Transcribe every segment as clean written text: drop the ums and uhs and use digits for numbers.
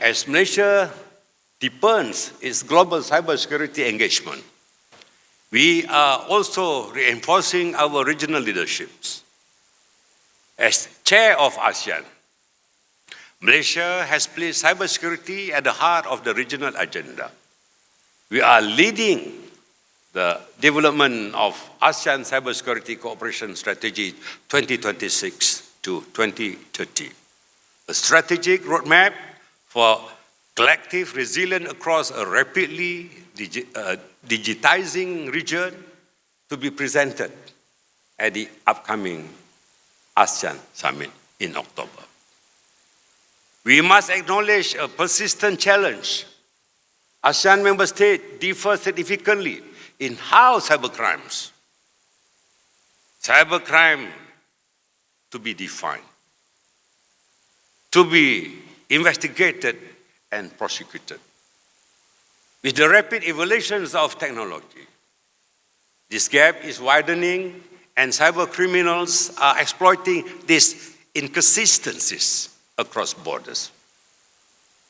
as Malaysia deepens its global cybersecurity engagement, we are also reinforcing our regional leaderships. As chair of ASEAN, Malaysia has placed cybersecurity at the heart of the regional agenda. We are leading the development of ASEAN Cybersecurity Cooperation Strategy 2026 to 2030, a strategic roadmap for collective resilience across a rapidly digitizing region to be presented at the upcoming ASEAN Summit in October. We must acknowledge a persistent challenge. ASEAN member states differ significantly in how cybercrime to be defined, to be investigated and prosecuted. With the rapid evolutions of technology, this gap is widening and cyber criminals are exploiting these inconsistencies across borders.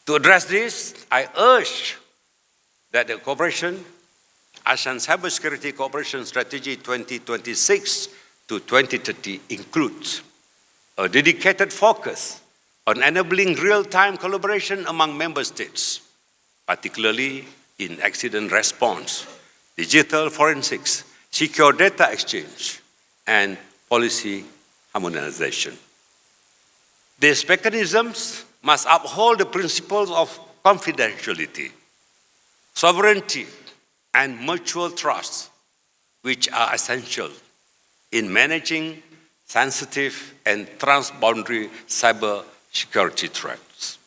To address this, I urge that the ASEAN Cybersecurity Cooperation Strategy 2026 to 2030 includes a dedicated focus on enabling real-time collaboration among member states, particularly in accident response, digital forensics, secure data exchange, and policy harmonization. These mechanisms must uphold the principles of confidentiality, sovereignty, and mutual trust, which are essential in managing sensitive and transboundary cyber security threats.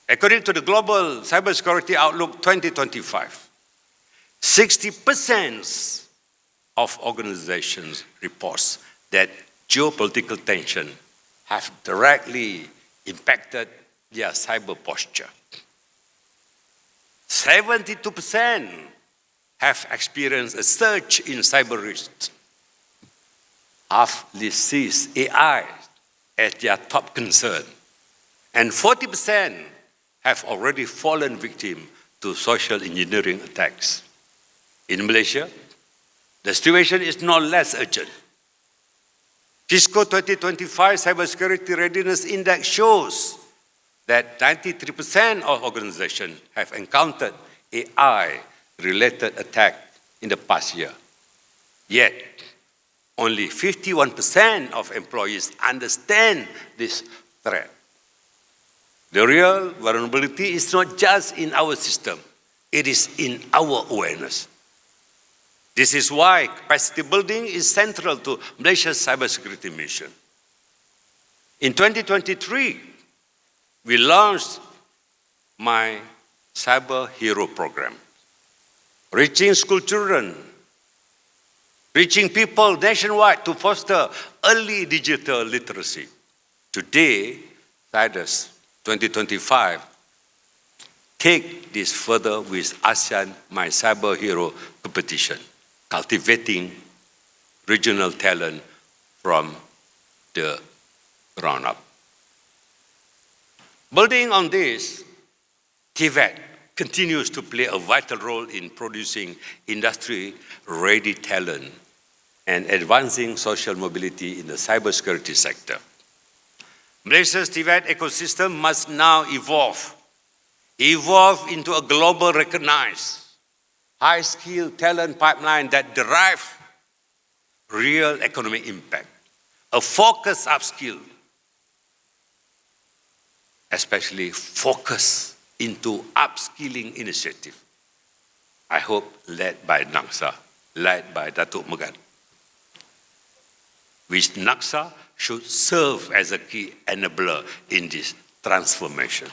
According to the Global Cybersecurity Outlook 2025, 60% of organizations report that geopolitical tension have directly impacted their cyber posture. 72% have experienced a surge in cyber risks. Half sees AI as their top concern, and 40% have already fallen victim to social engineering attacks. In Malaysia, the situation is no less urgent. Cisco 2025 Cybersecurity Readiness Index shows that 93% of organizations have encountered AI-related attack in the past year. Yet, only 51% of employees understand this threat. The real vulnerability is not just in our system, it is in our awareness. This is why capacity building is central to Malaysia's cybersecurity mission. In 2023, we launched My Cyber Hero program, reaching school children, reaching people nationwide to foster early digital literacy. Today, CIDES 2025 take this further with ASEAN My Cyber Hero competition, cultivating regional talent from the ground up. Building on this, TVET continues to play a vital role in producing industry-ready talent and advancing social mobility in the cybersecurity sector. Malaysia's TVET ecosystem must now evolve into a global recognized, high-skilled talent pipeline that derive real economic impact, a focused upskill, especially focus into upskilling initiative. I hope led by NACSA, led by Datuk Megat, which NACSA should serve as a key enabler in this transformation.